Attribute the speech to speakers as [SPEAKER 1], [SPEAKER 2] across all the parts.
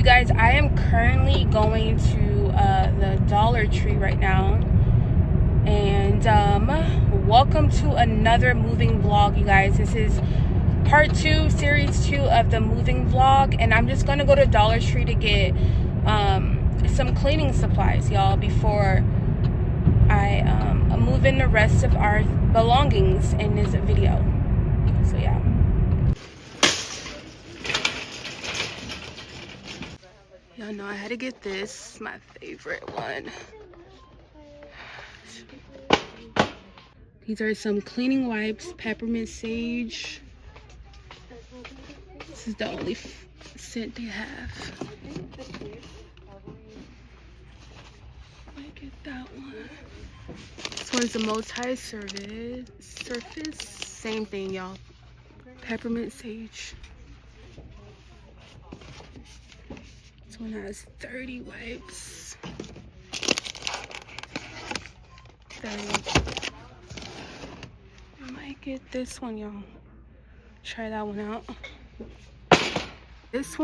[SPEAKER 1] guys, I am currently going to the Dollar Tree right now, and welcome to another moving vlog, you guys. This is part 2, series 2 of the moving vlog, and I'm just gonna go to Dollar Tree to get some cleaning supplies, y'all, before I move in the rest of our belongings in this video. So yeah. Y'all know I had to get this, my favorite one. These are some cleaning wipes, peppermint sage. This is the only scent they have. I get that one. This one's the multi-surface. Same thing, y'all. Peppermint sage. This one has 30 wipes. 30. I might get this one, y'all. Try that one out. This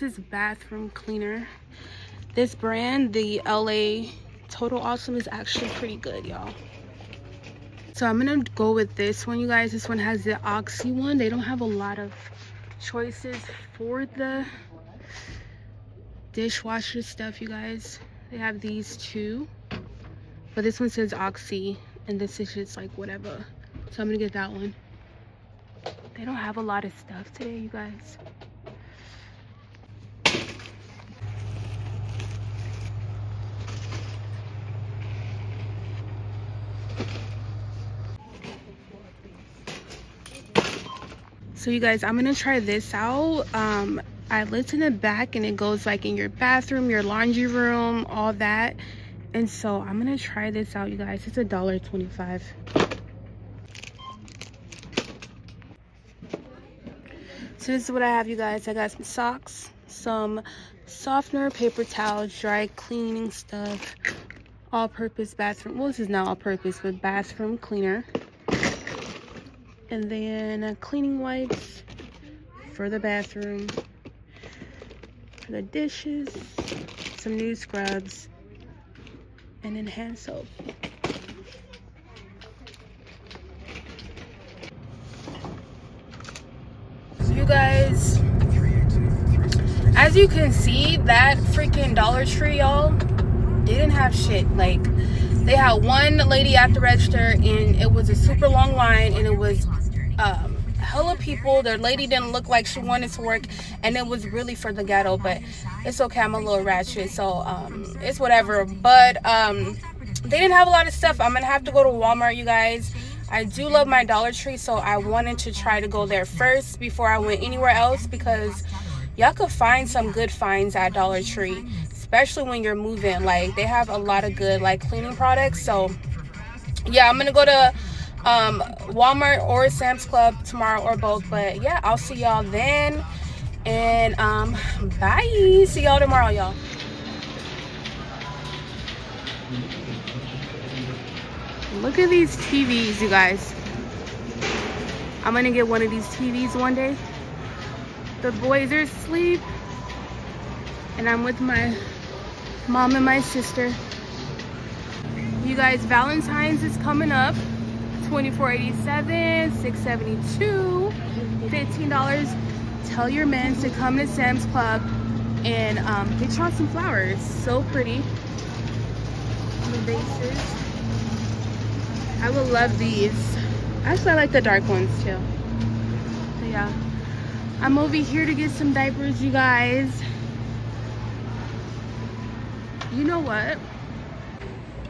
[SPEAKER 1] is bathroom cleaner. This brand, the LA Total Awesome, is actually pretty good, y'all. So I'm gonna go with this one, you guys. This one has the Oxy one. They don't have a lot of choices for the dishwasher stuff, you guys. They have these two, but this one says Oxy, and this is just like whatever. So I'm gonna get that one. They don't have a lot of stuff today, you guys. So you guys, I'm gonna try this out. I looked in the back and it goes like in your bathroom, your laundry room, all that. And so I'm gonna try this out, you guys. It's $1.25. So this is what I have, you guys. I got some socks, some softener, paper towels, dry cleaning stuff, all-purpose bathroom. Well, this is not all-purpose, but bathroom cleaner. And then cleaning wipes for the bathroom, for the dishes, some new scrubs, and then hand soap. You guys, as you can see, that freaking Dollar Tree, y'all, didn't have shit. Like, they had one lady at the register and it was a super long line, and it was hella people. Their lady didn't look like she wanted to work, and it was really for the ghetto, but it's okay. I'm a little ratchet, so it's whatever. But they didn't have a lot of stuff. I'm gonna have to go to Walmart, you guys. I do love my Dollar Tree, so I wanted to try to go there first before I went anywhere else, because y'all could find some good finds at Dollar Tree, especially when you're moving. Like, they have a lot of good like cleaning products. So yeah, I'm gonna go to Walmart or Sam's Club tomorrow, or both. But yeah, I'll see y'all then, and bye. See y'all tomorrow, y'all. Look at these TVs, you guys. I'm gonna get one of these TVs one day. The boys are asleep, and I'm with my mom and my sister. You guys, Valentine's is coming up. $24.87, $6.72, $15. Tell your men to come to Sam's Club and get y'all some flowers. So pretty. The vases. I will love these. Actually, I like the dark ones too. So yeah, I'm over here to get some diapers, you guys. You know what?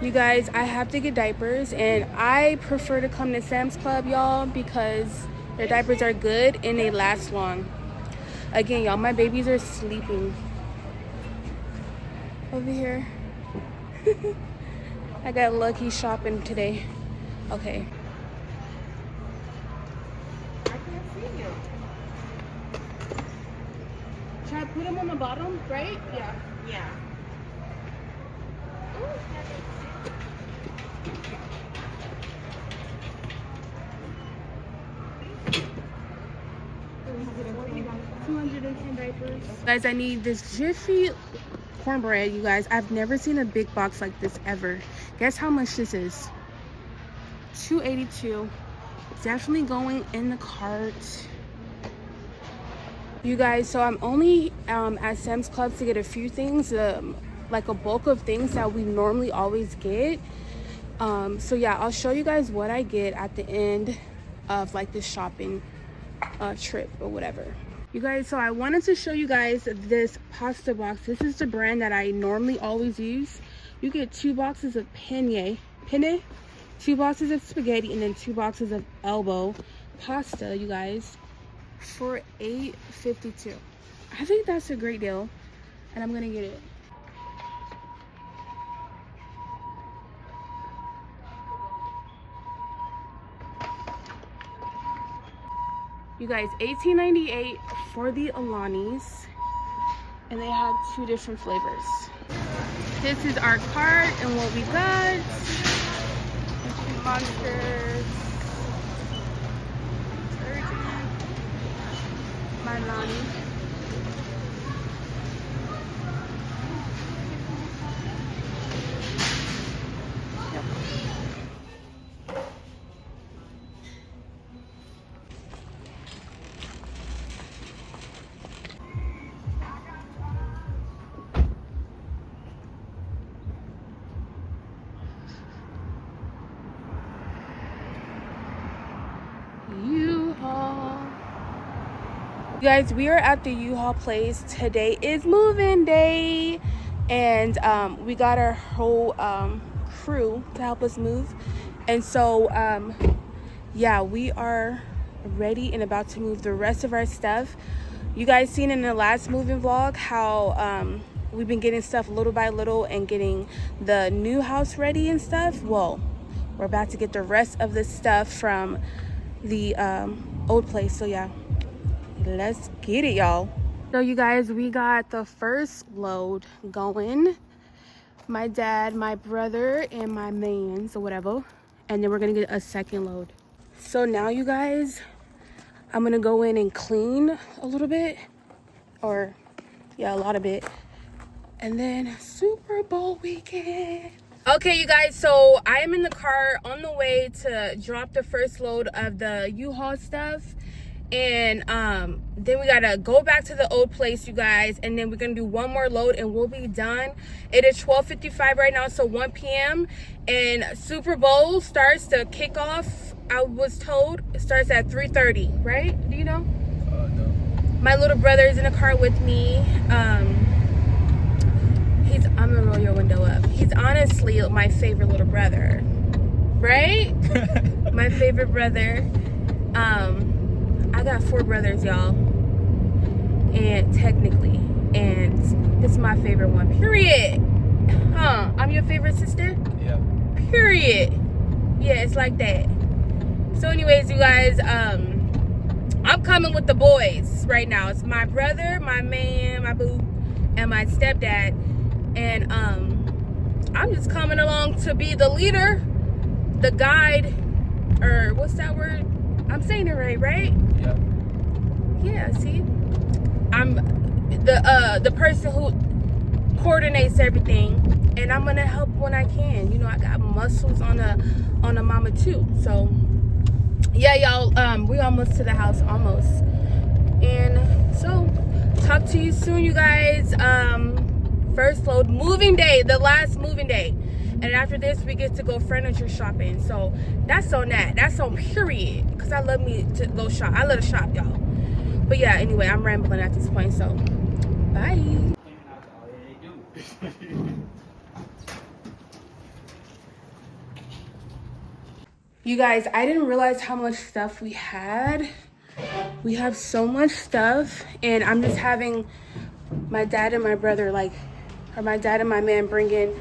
[SPEAKER 1] You guys, I have to get diapers, and I prefer to come to Sam's Club, y'all, because their diapers are good and they last long. Again, y'all, my babies are sleeping over here. I got lucky shopping today. Okay.
[SPEAKER 2] I can't see you.
[SPEAKER 1] Should I put them on the bottom, right? Yeah.
[SPEAKER 2] Yeah. 210 diapers.
[SPEAKER 1] Guys, I need this Jiffy cornbread, you guys. I've never seen a big box like this ever. Guess how much this is? $2.82. Definitely going in the cart. You guys, so I'm only at Sam's Club to get a few things, like a bulk of things that we normally always get. So yeah, I'll show you guys what I get at the end of like this shopping trip or whatever. You guys, so I wanted to show you guys this pasta box. This is the brand that I normally always use. You get 2 boxes of penne, 2 boxes of spaghetti, and then 2 boxes of elbow pasta, you guys, for $8.52. I think that's a great deal, and I'm gonna get it. You guys, $18.98 for the Alanis, and they have 2 different flavors. This is our cart and what we got. Monsters, detergent, my Lani. Yep. U-Haul. You guys, we are at the U-Haul place. Today is moving day, and we got our whole crew to help us move. And so yeah, we are ready and about to move the rest of our stuff. You guys seen in the last moving vlog how we've been getting stuff little by little and getting the new house ready and stuff. Well, we're about to get the rest of the stuff from the old place. So yeah, let's get it, y'all. So you guys, we got the first load going. My dad, my brother, and my mans or whatever, and then we're gonna get a second load. So now you guys, I'm gonna go in and clean a little bit, or yeah, a lot of it, and then Super Bowl weekend. Okay, you guys, so I am in the car on the way to drop the first load of the U-Haul stuff, and then we gotta go back to the old place, you guys, and then we're gonna do one more load and we'll be done. It is 12:55 right now, so 1 p.m. and Super Bowl starts to kick off. I was told it starts at 3:30, right? Do you know?
[SPEAKER 3] No.
[SPEAKER 1] My little brother is in the car with me. I'm gonna roll your window up. He's honestly my favorite little brother, right? My favorite brother. I got 4 brothers, y'all, and technically, and this is my favorite one, period. I'm your favorite sister?
[SPEAKER 3] Yeah.
[SPEAKER 1] Period. Yeah, it's like that. So anyways, you guys, I'm coming with the boys right now. It's my brother, my man, my boo, and my stepdad. And I'm just coming along to be the leader, the guide, or what's that word? I'm saying it right?
[SPEAKER 3] Yeah.
[SPEAKER 1] Yeah, see? I'm the person who coordinates everything, and I'm gonna help when I can. You know, I got muscles on a mama too. So yeah, y'all, we almost to the house, almost. And so talk to you soon, you guys. First load, moving day, the last moving day, and after this we get to go furniture shopping. So that's on that, that's on period, because I love me to go shop. I love to shop, y'all. But yeah, anyway, I'm rambling at this point, so bye. You guys, I didn't realize how much stuff we had. We have so much stuff, and I'm just having my dad and my brother, or my dad and my man, bring in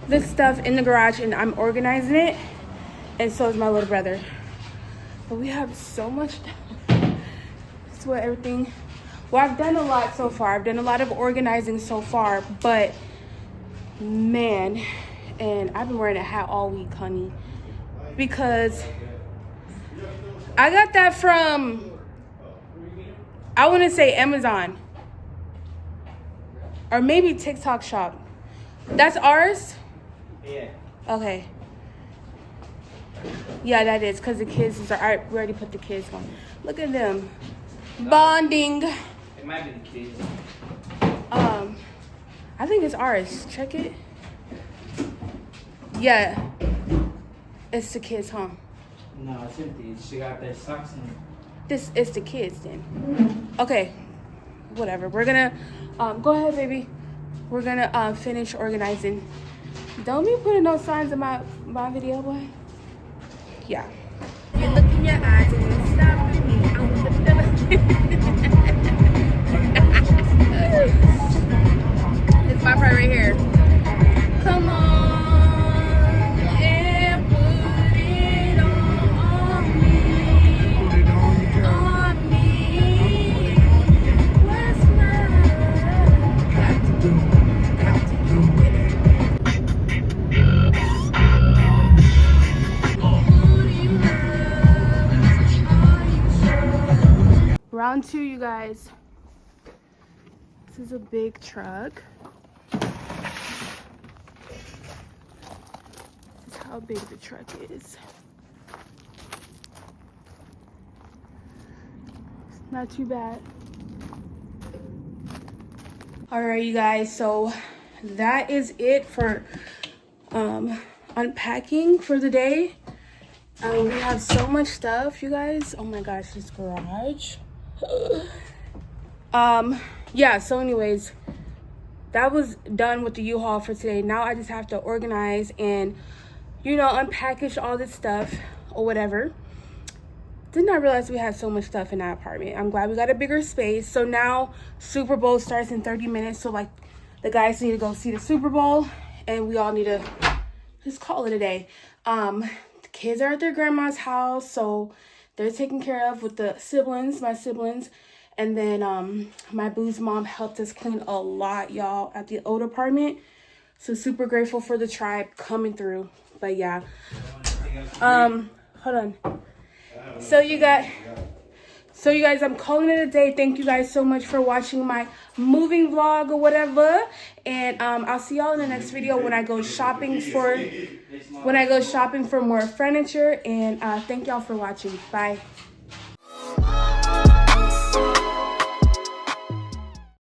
[SPEAKER 1] this stuff in the garage, and I'm organizing it, and so is my little brother. But we have so much stuff. That's what everything. Well, I've done a lot so far. I've done a lot of organizing so far, but man, and I've been wearing a hat all week, honey, because I got that from I want to say Amazon. Or maybe TikTok shop. That's ours?
[SPEAKER 3] Yeah.
[SPEAKER 1] Okay. Yeah, that is because the kids are. We already put the kids on. Look at them, bonding.
[SPEAKER 3] It might be the kids.
[SPEAKER 1] I think it's ours. Check it. Yeah, it's the kids, huh?
[SPEAKER 3] No, it's empty. She got their socks in.
[SPEAKER 1] This is the kids then. Okay, whatever. We're gonna go ahead, baby. We're gonna finish organizing. Don't be putting no signs in my video, boy. Yeah. You look in your eyes and you stop at me. I'm the This my part right here. Come on and put it on me. On me. What's love? Got to do it. Round 2, you guys. This is a big truck. This is how big the truck is. Not too bad. All right, you guys. So that is it for unpacking for the day. We have so much stuff, you guys. Oh my gosh, this garage. Yeah, so anyways, that was done with the U-Haul for today. Now I just have to organize and, you know, unpackage all this stuff or whatever. Did not realize we had so much stuff in that apartment. I'm glad we got a bigger space. So now Super Bowl starts in 30 minutes. So like the guys need to go see the Super Bowl and we all need to just call it a day. The kids are at their grandma's house, so they're taken care of with the siblings, my siblings. And then my boo's mom helped us clean a lot, y'all, at the old apartment. So super grateful for the tribe coming through. But yeah. Hold on. So you guys, I'm calling it a day. Thank you guys so much for watching my moving vlog or whatever. And I'll see y'all in the next video when I go shopping for more furniture. And thank y'all for watching. Bye.